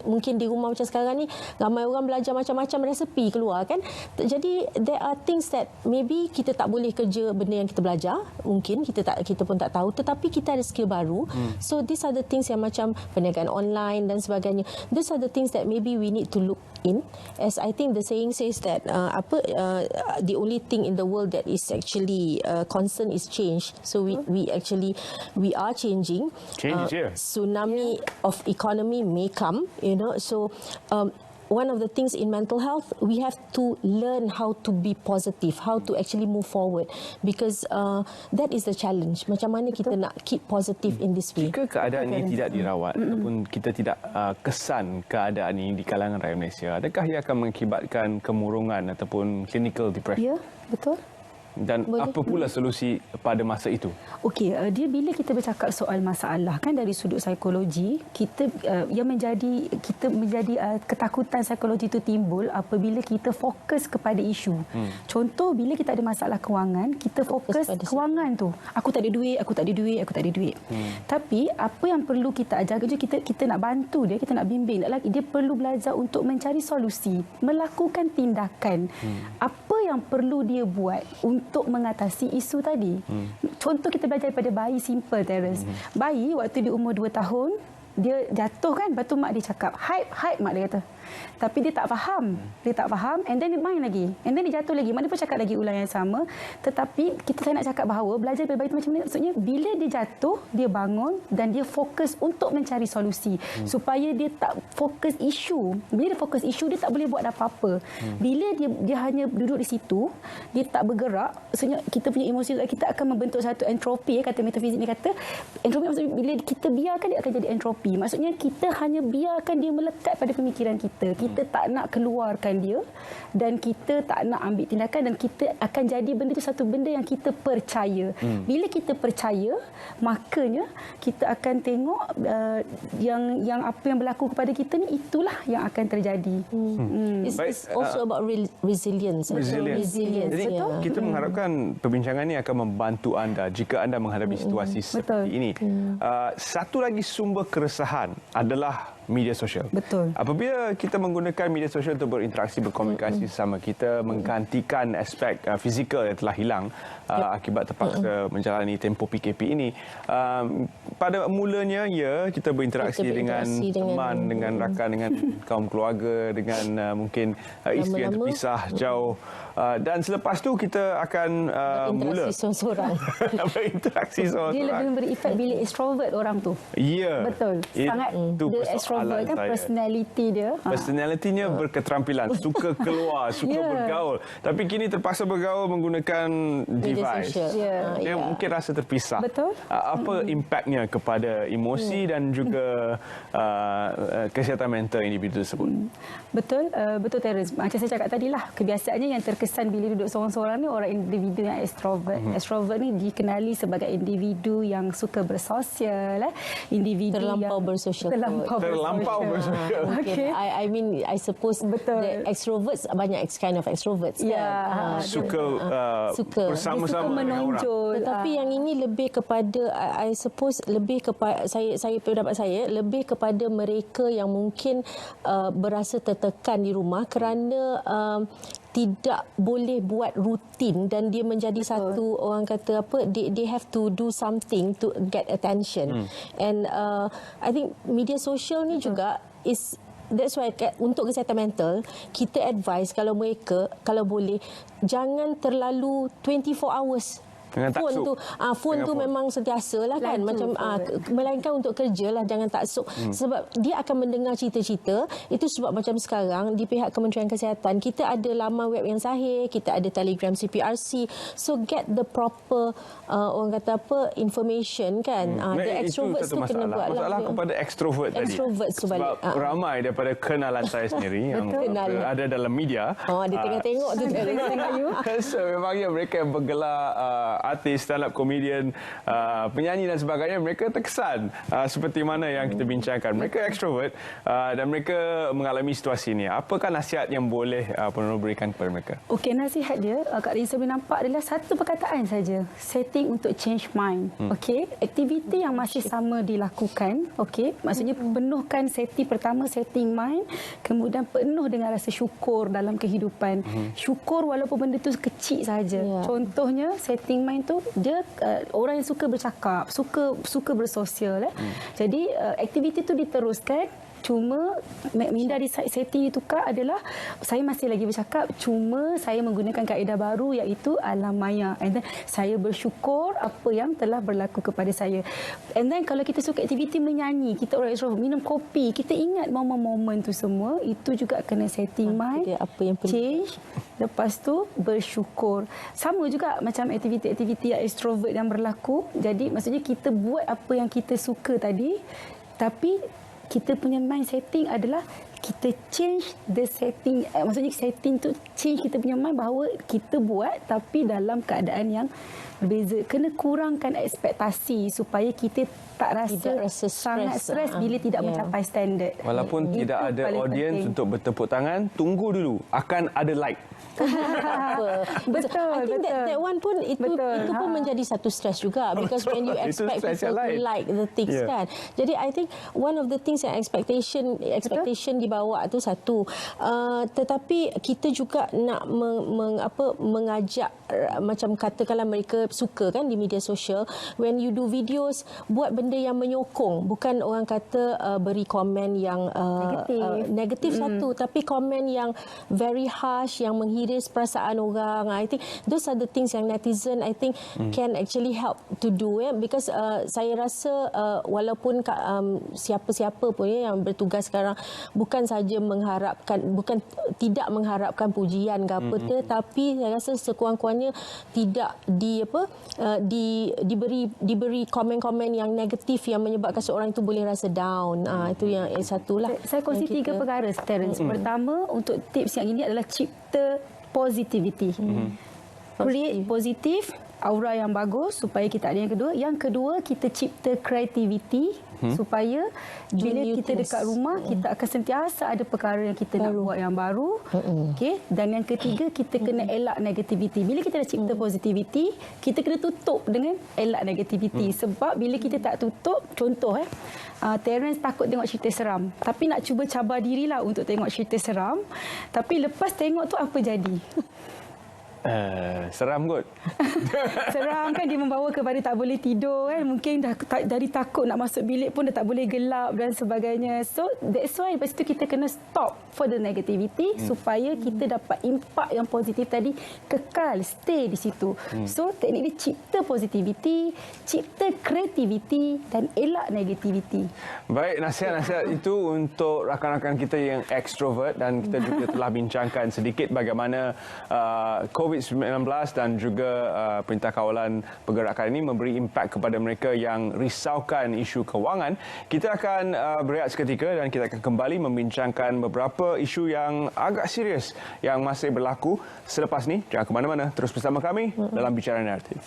Mungkin di rumah macam sekarang ni ramai orang belajar macam-macam resepi keluar kan. Jadi there are things that maybe kita tak boleh kerja benda yang kita belajar, mungkin kita pun tak tahu, tetapi kita ada skill baru. So these are the things yang macam perniagaan online dan sebagainya. These are the things that maybe we need to look in, as I think the saying says that the only thing in the world that is actually constant is change. So we are changing. Tsunami of economy may come, so one of the things in mental health, we have to learn how to be positive, how to actually move forward, because that is the challenge. Macam mana kita nak keep positive in this way. Jika keadaan ini tidak dirawat ataupun kita tidak kesan keadaan ini di kalangan rakyat Malaysia, adakah ia akan mengakibatkan kemurungan ataupun clinical depression? Ya, betul. Dan apa pula solusi pada masa itu? Okey, dia bila kita bercakap soal masalah kan dari sudut psikologi, yang menjadi ketakutan psikologi itu timbul apabila kita fokus kepada isu. Contoh, bila kita ada masalah kewangan, kita fokus kewangan tu. Aku tak ada duit. Tapi apa yang perlu kita ajar, kita nak bantu dia, kita nak bimbing, dia perlu belajar untuk mencari solusi, melakukan tindakan. Apa yang perlu dia buat untuk mengatasi isu tadi. Contoh, kita belajar daripada bayi simple, Terence. Bayi waktu dia umur 2 tahun, dia jatuh kan, lepas tu mak dia cakap, hype, mak dia kata. Tapi dia tak faham, and then dia main lagi, and then dia jatuh lagi, mak dia pun cakap lagi ulang yang sama. Tetapi saya nak cakap bahawa belajar daripada bayi itu macam ni, maksudnya bila dia jatuh, dia bangun dan dia fokus untuk mencari solusi, supaya dia tak fokus isu. Bila dia fokus isu, dia tak boleh buat apa-apa. Bila dia hanya duduk di situ, dia tak bergerak, maksudnya kita punya emosi kita akan membentuk satu entropi, kata metafizik ni kata. Entropi maksudnya bila kita biarkan, dia akan jadi entropi. Maksudnya kita hanya biarkan dia melekat pada pemikiran kita tak nak keluarkan dia, dan kita tak nak ambil tindakan, dan kita akan jadi benda itu satu benda yang kita percaya. Bila kita percaya, makanya kita akan tengok yang apa yang berlaku kepada kita ni, itulah yang akan terjadi. It's also about resilience. Jadi kita mengharapkan perbincangan ini akan membantu anda jika anda menghadapi situasi seperti ini. Satu lagi sumber keresahan adalah media sosial. Betul. Apabila kita menggunakan media sosial untuk berinteraksi, berkomunikasi sama kita, menggantikan aspek fizikal yang telah hilang akibat terpaksa menjalani tempoh PKP ini. Pada mulanya, kita berinteraksi dengan teman, dengan rakan, dengan kaum keluarga, dengan mungkin isteri yang terpisah jauh. Dan selepas tu kita akan mula Interaksi seorang-seorang. berinteraksi Dia seorang-seorang. lebih memberi efek bila extrovert orang tu. Ya. Betul. Sangat Itu dia persoalan extrovert kan, saya. personality dia. Personalitinya berketerampilan, suka keluar, suka Ya. bergaul. Tapi kini terpaksa bergaul menggunakan Media device. sosial. Ya. Dia mungkin rasa terpisah. Betul. Apa impaknya kepada emosi dan juga kesihatan mental individu tersebut? Betul, betul Terence. Macam saya cakap tadi lah, kebiasaannya yang terkesan bila duduk seorang-seorang ni orang individu yang extrovert. Extrovert ni dikenali sebagai individu yang suka bersosial, individu Terlampau yang bersosial. Terlampau bersosial. Okey. I mean, I suppose Betul. the extroverts banyak kind of extroverts Ya. kan. Suka suka. bersama-sama Suka dengan orang. menonjol. Tetapi yang ini lebih kepada, I suppose lebih kepada saya pendapat saya lebih kepada mereka yang mungkin berasa tertekan di rumah kerana tidak boleh buat rutin dan dia menjadi satu orang kata apa, they have to do something to get attention. And I think media sosial ni juga is, that's why untuk kesihatan mental kita advise kalau mereka kalau boleh jangan terlalu 24 hours. Jangan taksub. Phone tu memang sentiasa lah kan, macam melainkan untuk kerja lah, jangan taksub. Sebab dia akan mendengar cerita-cerita. Itu sebab macam sekarang di pihak Kementerian Kesihatan kita ada laman web yang sahih, kita ada Telegram CPRC, so get the proper orang kata apa, information kan. The extroverts tu kena buat lah. Masalah kepada extrovert tadi. Extroverts tu balik. Sebab ramai daripada kenalan saya sendiri yang ada dalam media. Dia tengah tengok tu. So memangnya mereka yang bergelar artis, stand-up comedian, penyanyi dan sebagainya, mereka terkesan seperti mana yang kita bincangkan. Mereka extrovert dan mereka mengalami situasi ini. Apakah nasihat yang boleh penulis berikan kepada mereka? Okey, nasihat dia Kak Rizal boleh nampak adalah satu perkataan saja, setting untuk change mind. Okey, aktiviti yang masih sama dilakukan. Okey, maksudnya penuhkan setting pertama, setting mind, kemudian penuh dengan rasa syukur dalam kehidupan. Syukur walaupun benda tu kecil saja. Contohnya setting mind tu dia orang yang suka bercakap, suka bersosial. Jadi aktiviti tu diteruskan. Cuma minda di setting ditukar adalah saya masih lagi bercakap, cuma saya menggunakan kaedah baru iaitu alam maya. And then saya bersyukur apa yang telah berlaku kepada saya. And then kalau kita suka aktiviti menyanyi, kita orang extrovert, minum kopi, kita ingat momen-momen tu semua, itu juga kena setting mind, apa yang change. Lepas tu bersyukur. Sama juga macam aktiviti-aktiviti yang extrovert yang berlaku. Jadi maksudnya kita buat apa yang kita suka tadi, tapi kita punya mind setting adalah kita change the setting. Maksudnya setting tu change kita punya mind bahawa kita buat tapi dalam keadaan yang berbeza. Kena kurangkan ekspektasi supaya kita tak rasa sangat stres bila tidak mencapai standard. Walaupun tidak ada audiens untuk bertepuk tangan, tunggu dulu. Akan ada like. Betul. I think that one pun itu pun menjadi satu stres juga, because when you expect people to like the things kan. Jadi I think one of the things yang expectation dibawa tu satu, tetapi kita juga nak mengajak, macam katakanlah mereka suka kan di media sosial, when you do videos, buat benda yang menyokong, bukan orang kata beri komen yang negatif satu, tapi komen yang very harsh, yang menghiris perasaan orang. I think those are the things yang netizen I think can actually help to do, because saya rasa walaupun siapa-siapa pun yang bertugas sekarang bukan saja tidak mengharapkan pujian ke apa tapi saya rasa sekurang-kurangnya tidak diberi komen-komen yang negatif yang menyebabkan seorang itu boleh rasa down. Itu yang satulah. Saya kongsi 3 perkara, Terence. Pertama, untuk tips yang ini adalah cipta positivity. Create positif, aura yang bagus supaya kita ada yang kedua. Yang kedua, kita cipta creativity supaya bila kita dekat rumah, kita akan sentiasa ada perkara yang kita nak buat yang baru. Okey. Dan yang ketiga, kita kena elak negativity. Bila kita dah cipta positivity, kita kena tutup dengan elak negativity. Sebab bila kita tak tutup, contoh Terence takut tengok cerita seram, tapi nak cuba cabar dirilah untuk tengok cerita seram, tapi lepas tengok tu apa jadi? Seram kot. Seram kan, dia membawa kepada tak boleh tidur kan. Mungkin dah dari takut nak masuk bilik pun dah tak boleh gelap dan sebagainya. So that's why lepas tu kita kena stop for the negativity supaya kita dapat impak yang positif tadi kekal, stay di situ. So teknik dia cipta positivity, cipta kreativiti dan elak negativity. Baik, nasihat-nasihat itu untuk rakan-rakan kita yang ekstrovert, dan kita juga telah bincangkan sedikit bagaimana COVID-19 dan juga Perintah Kawalan Pergerakan ini memberi impak kepada mereka yang risaukan isu kewangan. Kita akan berehat seketika dan kita akan kembali membincangkan beberapa isu yang agak serius yang masih berlaku selepas ni. Jangan ke mana-mana, terus bersama kami dalam Bicara Naratif.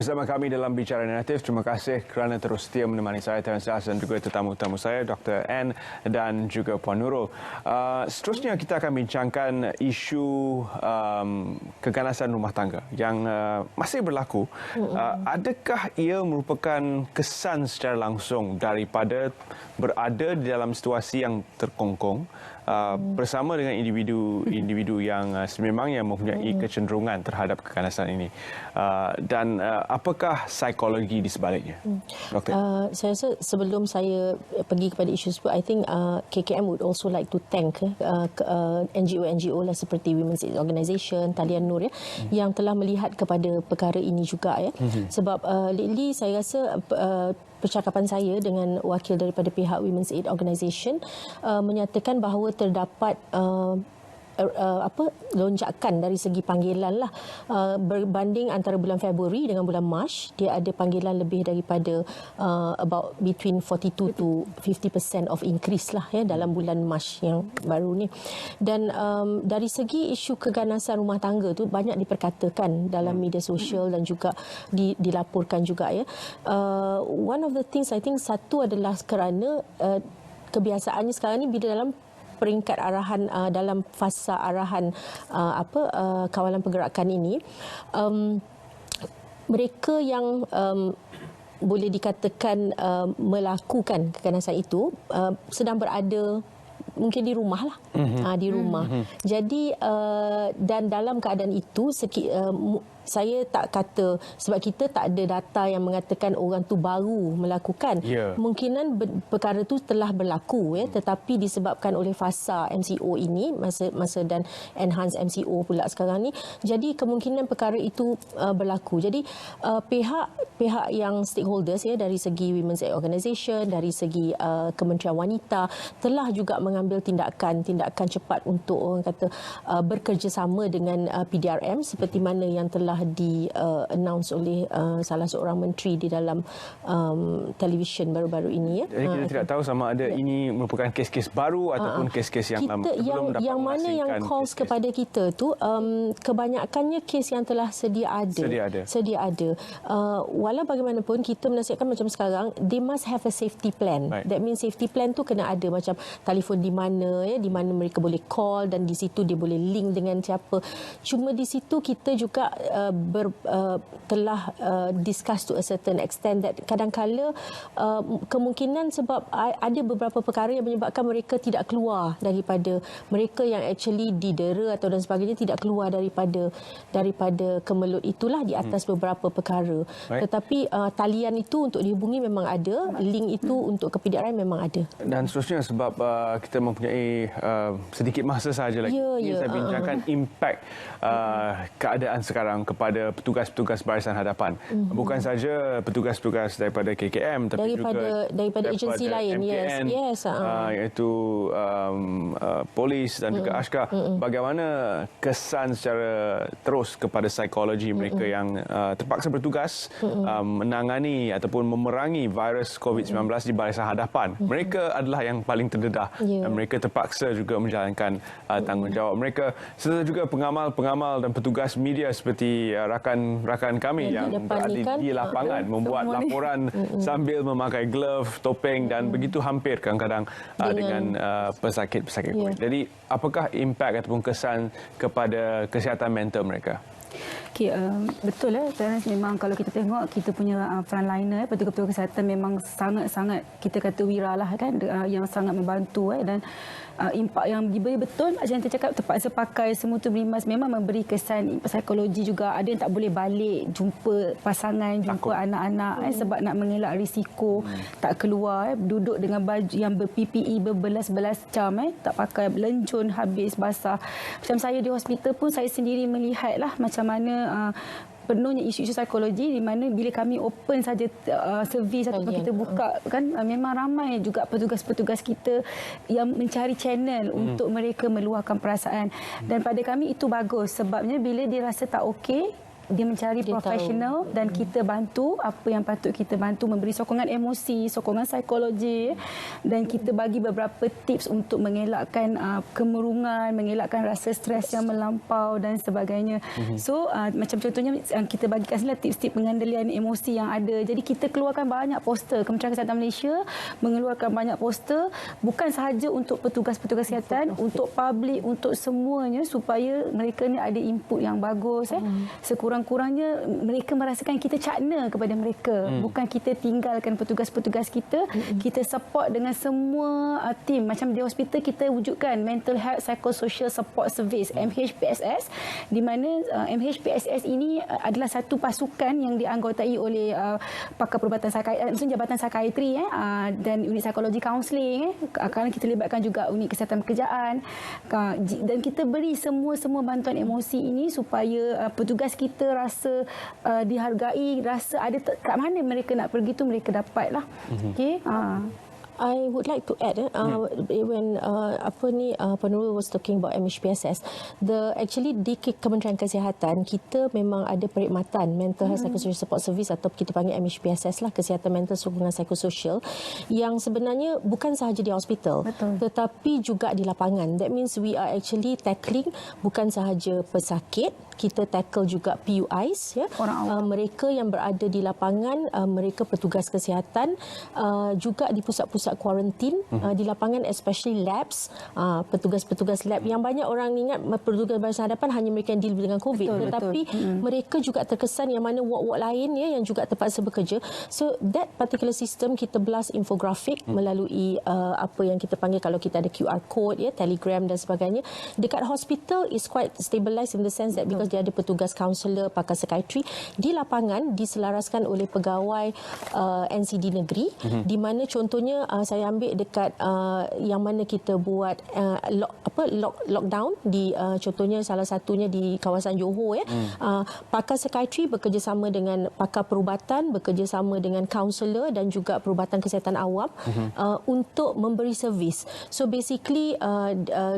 Bersama kami dalam Bicara Naratif, terima kasih kerana terus setia menemani saya, Terence Das, dan juga tetamu-tetamu saya, Dr. Anne dan juga Puan Nurul. Seterusnya kita akan bincangkan isu keganasan rumah tangga yang masih berlaku. Adakah ia merupakan kesan secara langsung daripada berada di dalam situasi yang terkongkong bersama dengan individu yang sememangnya mempunyai kecenderungan terhadap keganasan ini, dan apakah psikologi di sebaliknya, Doktor? Saya rasa sebelum saya pergi kepada isu tersebut, I think KKM would also like to thank NGO lah seperti Women's Aid Organisation, Talian Nur yang telah melihat kepada perkara ini juga sebab lately saya rasa percakapan saya dengan wakil daripada pihak Women's Aid Organisation menyatakan bahawa terdapat lonjakan dari segi panggilan lah, berbanding antara bulan Februari dengan bulan Mac, dia ada panggilan lebih daripada about between 42 to 50% of increase lah dalam bulan Mac yang baru ni. Dan dari segi isu keganasan rumah tangga tu banyak diperkatakan dalam media sosial dan juga dilaporkan juga one of the things I think, satu adalah kerana kebiasaannya sekarang ni bila dalam peringkat arahan dalam fasa arahan kawalan pergerakan ini, mereka yang boleh dikatakan melakukan keganasan itu sedang berada mungkin di rumah lah, di rumah. Jadi dan dalam keadaan itu saya tak kata, sebab kita tak ada data yang mengatakan orang tu baru melakukan. Kemungkinan perkara tu telah berlaku tetapi disebabkan oleh fasa MCO ini, masa dan enhance MCO pula sekarang ni, jadi kemungkinan perkara itu berlaku. Jadi pihak yang stakeholders dari segi Women's Aid Organisation, dari segi Kementerian Wanita telah juga mengambil tindakan cepat untuk orang kata bekerjasama dengan PDRM seperti mana yang telah di-announce oleh salah seorang menteri di dalam televisyen baru-baru ini. Jadi kita tidak tahu sama ada ini merupakan kes-kes baru ataupun kes-kes yang lama. Yang mana yang calls kepada kita tu kebanyakannya kes yang telah sedia ada. Walau bagaimanapun kita menasihatkan macam sekarang, they must have a safety plan. That means safety plan tu kena ada, macam telefon di mana mereka boleh call dan di situ dia boleh link dengan siapa. Cuma di situ kita juga telah discuss to a certain extent that kadang-kala kemungkinan sebab ada beberapa perkara yang menyebabkan mereka tidak keluar daripada, mereka yang actually didera atau dan sebagainya tidak keluar daripada kemelut itulah di atas beberapa perkara. Tetapi talian itu untuk dihubungi memang ada, link itu untuk ke PDRM memang ada. Dan seterusnya sebab kita mempunyai sedikit masa sahaja lagi, saya bincangkan impak keadaan sekarang kepada petugas-petugas barisan hadapan. Bukan saja petugas-petugas daripada KKM tapi daripada agensi lain, MKN, iaitu polis dan juga Ashkar. Bagaimana kesan secara terus kepada psikologi mereka yang terpaksa bertugas menangani ataupun memerangi virus COVID-19 di barisan hadapan. Mereka adalah yang paling terdedah. mereka terpaksa juga menjalankan tanggungjawab mereka, serta juga pengamal-pengamal dan petugas media seperti rakan-rakan kami yang berada di lapangan membuat laporan sambil memakai glove, topeng dan begitu hampir kadang-kadang dengan pesakit-pesakit COVID. Jadi apakah impak ataupun kesan kepada kesihatan mental mereka? Okay, betul Terence, memang kalau kita tengok kita punya frontliner, petugas-petugas kesihatan memang sangat-sangat kita kata wira lah kan, yang sangat membantu dan impak yang diberi betul macam yang tercakap, terpaksa pakai semua tu berimbas, memang memberi kesan psikologi juga. Ada yang tak boleh balik jumpa pasangan, jumpa anak-anak sebab nak mengelak risiko tak keluar, duduk dengan baju yang ber-PPE berbelas-belas jam tak pakai, lencun habis basah. Macam saya di hospital pun saya sendiri melihatlah macam mana penuhnya isu-isu psikologi, di mana bila kami open saja servis ataupun kita buka kan, memang ramai juga petugas-petugas kita yang mencari channel untuk mereka meluahkan perasaan, dan pada kami itu bagus sebabnya bila dia rasa tak okey, dia mencari profesional dan kita bantu apa yang patut kita bantu, memberi sokongan emosi, sokongan psikologi, dan kita bagi beberapa tips untuk mengelakkan kemurungan, mengelakkan rasa stres yang melampau dan sebagainya. So macam contohnya kita bagikan sini tips-tips pengendalian emosi yang ada. Jadi kita keluarkan banyak poster, Kementerian Kesihatan Malaysia mengeluarkan banyak poster bukan sahaja untuk petugas-petugas kesihatan, untuk publik, untuk semuanya supaya mereka ni ada input yang bagus. Sekurang-kurangnya mereka merasakan kita cakna kepada mereka, bukan kita tinggalkan petugas-petugas kita. Kita support dengan semua tim. Macam di hospital kita wujudkan Mental Health Psychosocial Support Service, MHPSS, di mana MHPSS ini adalah satu pasukan yang dianggotai oleh pakar perubatan maksudnya Jabatan Psikiatri dan unit psikologi kaunseling. Kerana kita libatkan juga unit kesihatan pekerjaan, dan kita beri semua bantuan emosi ini supaya petugas kita rasa dihargai, rasa ada kat mana mereka nak pergi tu mereka dapatlah. Okey. I would like to add when Penurul was talking about MHPSS, actually di Kementerian Kesihatan kita memang ada perkhidmatan Mental Health Psychosocial Support Service atau kita panggil MHPSS lah, Kesihatan Mental Sokongan Psikososial, yang sebenarnya bukan sahaja di hospital tetapi juga di lapangan. That means we are actually tackling bukan sahaja pesakit, kita tackle juga PUIs mereka yang berada di lapangan, mereka petugas kesihatan, juga di pusat-pusat kuarantin di lapangan, especially labs, petugas-petugas lab yang banyak orang ingat petugas barisan hadapan hanya mereka yang deal dengan COVID, tetapi mereka juga terkesan yang mana ward-ward lain yang juga terpaksa bekerja. So that particular system kita blast infografik melalui apa yang kita panggil, kalau kita ada QR code Telegram dan sebagainya. Dekat hospital is quite stabilized in the sense that because dia ada petugas kaunselor, pakar psikiatri. Di lapangan diselaraskan oleh pegawai NCD negeri, di mana contohnya saya ambil dekat yang mana kita buat lockdown di contohnya salah satunya di kawasan Johor pakar psikiatri bekerjasama dengan pakar perubatan, bekerjasama dengan kaunselor dan juga perubatan kesihatan awam untuk memberi servis. So basically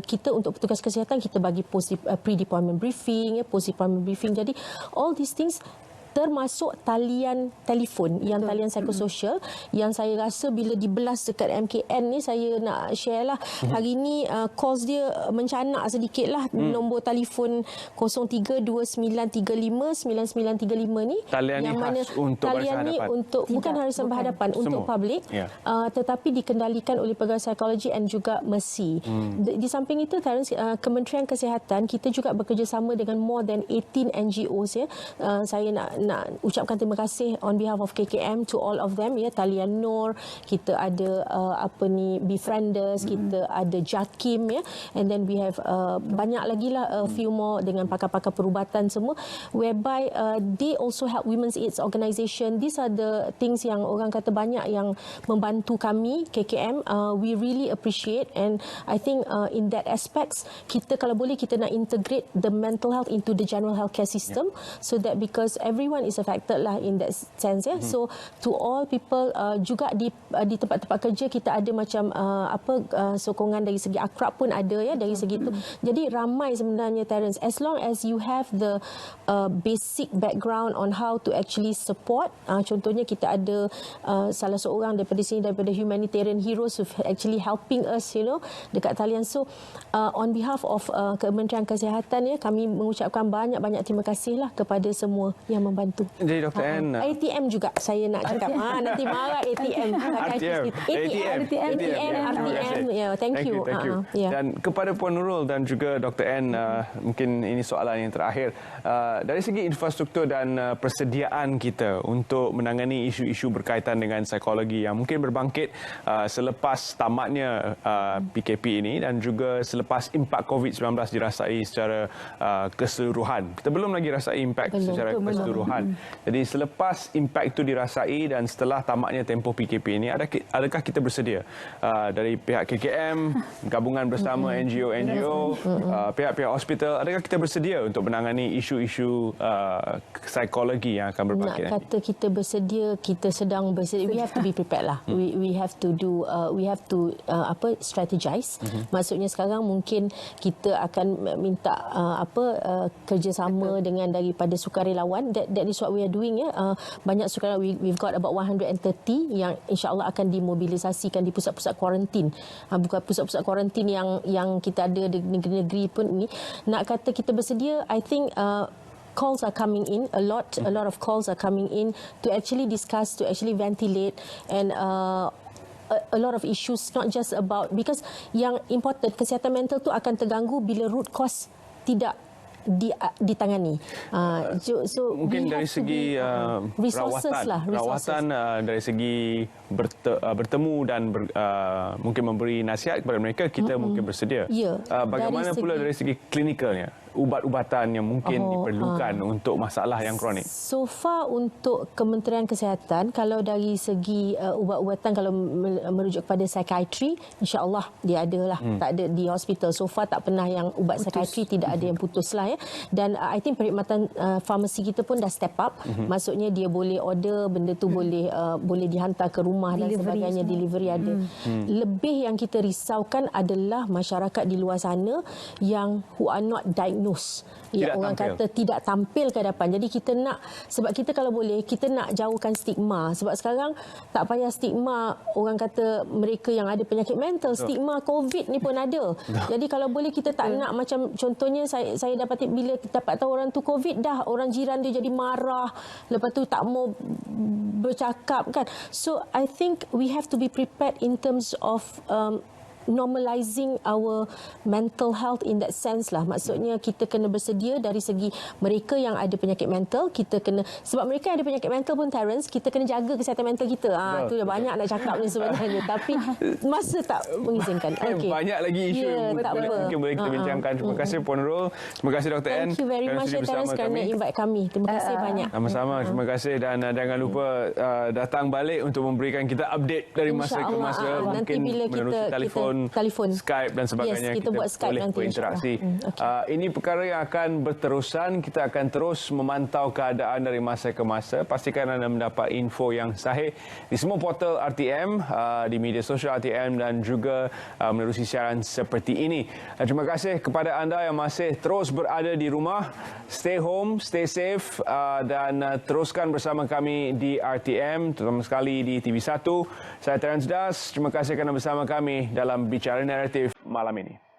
kita untuk petugas kesihatan kita bagi pre-deployment briefing, post-deployment briefing. Jadi all these things termasuk talian telefon yang talian psikososial yang saya rasa bila dibelas dekat MKN ni, saya nak share lah hari ni calls dia mencanak sedikit lah. Nombor telefon 0329359935 ni talian yang ni mana untuk talian ni untuk bukan barisan berhadapan, untuk publik, tetapi dikendalikan oleh pegawai psikologi dan juga Mercy. Di samping itu Terence, Kementerian Kesihatan kita juga bekerjasama dengan more than 18 NGOs saya nak ucapkan terima kasih on behalf of KKM to all of them Talian Nur, kita ada Befrienders, kita ada Jakim and then we have banyak lagi lah few more dengan pakar-pakar perubatan semua, whereby they also help Women's AIDS Organisation. These are the things yang orang kata banyak yang membantu kami KKM. We really appreciate, and I think in that aspects kita kalau boleh kita nak integrate the mental health into the general healthcare system so that because everyone everyone is affected lah in that sense ya. So to all people juga di tempat-tempat kerja kita ada macam sokongan dari segi akrab pun ada ya, dari segi itu. Jadi ramai sebenarnya, Terence, as long as you have the basic background on how to actually support. Contohnya kita ada salah seorang daripada sini, daripada humanitarian heroes who actually helping us, dekat talian. So on behalf of Kementerian Kesihatan ya, kami mengucapkan banyak-banyak terima kasih lah kepada semua yang membantu. Jadi Dr. Ann, ATM juga saya nak cakap. Nanti marah ATM. RTM. Yeah, thank you. Dan kepada Puan Nurul dan juga Dr. Ann, mungkin ini soalan yang terakhir. Dari segi infrastruktur dan persediaan kita untuk menangani isu-isu berkaitan dengan psikologi yang mungkin berbangkit selepas tamatnya PKP ini dan juga selepas impak COVID-19 dirasai secara keseluruhan. Kita belum lagi rasai impak secara keseluruhan. Jadi selepas impak itu dirasai dan setelah tamatnya tempoh PKP ini, adakah kita bersedia dari pihak KKM, gabungan bersama NGO, pihak-pihak hospital, adakah kita bersedia untuk menangani isu-isu psikologi yang akan berbangkit? Nak kata kita bersedia, kita sedang bersedia. We have to be prepared lah. We have to do, strategize. Maksudnya sekarang mungkin kita akan minta kerjasama dengan daripada sukarelawan. That is what we are doing ya. Banyak sukarelawan, we've got about 130 yang insya-Allah akan dimobilisasikan di pusat-pusat kuarantin. Bukan pusat-pusat kuarantin yang kita ada di negeri-negeri pun ini. Nak kata kita bersedia, I think calls are coming in, a lot of calls are coming in to actually discuss, to actually ventilate, and a lot of issues, not just about, because yang important, kesihatan mental tu akan terganggu bila root cause tidak ditangani. So mungkin dari segi rawatan dari segi bertemu dan mungkin memberi nasihat kepada mereka, kita mungkin bersedia. Bagaimana pula dari segi klinikalnya, ubat-ubatan yang mungkin diperlukan untuk masalah yang kronik? So far untuk Kementerian Kesihatan, kalau dari segi ubat-ubatan, kalau merujuk kepada psikiatri, insya-Allah dia ada lah. Tak ada di hospital. So far tak pernah yang ubat psikiatri tidak ada yang putus lah ya. Dan I think perkhidmatan farmasi kita pun dah step up. Maksudnya dia boleh order, benda tu boleh dihantar ke rumah dan sebagainya, delivery ada. Lebih yang kita risaukan adalah masyarakat di luar sana yang who are not diagnosed. Ya, orang kata tidak tampil ke hadapan. Jadi kita nak, sebab kita kalau boleh, kita nak jauhkan stigma. Sebab sekarang tak payah stigma orang kata mereka yang ada penyakit mental, stigma COVID ni pun ada. Jadi kalau boleh kita tak nak, macam contohnya saya dapat bila dapat tahu orang tu COVID, dah orang jiran dia jadi marah, lepas tu tak mau bercakap kan. So I think we have to be prepared in terms of normalizing our mental health in that sense lah. Maksudnya kita kena bersedia dari segi mereka yang ada penyakit mental, kita kena, sebab mereka yang ada penyakit mental pun, Terence, kita kena jaga kesihatan mental kita. Tu dah banyak nak cakap ni sebenarnya, tapi masa tak mengizinkan. Banyak lagi isu yang mungkin boleh kita bincangkan. Terima kasih Puan Nurul, terima kasih Dr. Ann. Thank you very much Terence kerana invite kami. Terima kasih banyak. Sama-sama, terima kasih, dan jangan lupa datang balik untuk memberikan kita update dari masa ke masa. Mungkin menerusi telefon, Skype dan sebagainya. Kita buat Skype boleh nanti berinteraksi. Ini perkara yang akan berterusan. Kita akan terus memantau keadaan dari masa ke masa. Pastikan anda mendapat info yang sahih di semua portal RTM, di media sosial RTM, dan juga menerusi siaran seperti ini. Terima kasih kepada anda yang masih terus berada di rumah. Stay home, stay safe, dan teruskan bersama kami di RTM, terutama sekali di TV1. Saya Terence Das. Terima kasih kerana bersama kami dalam Bicara Naratif malam ini.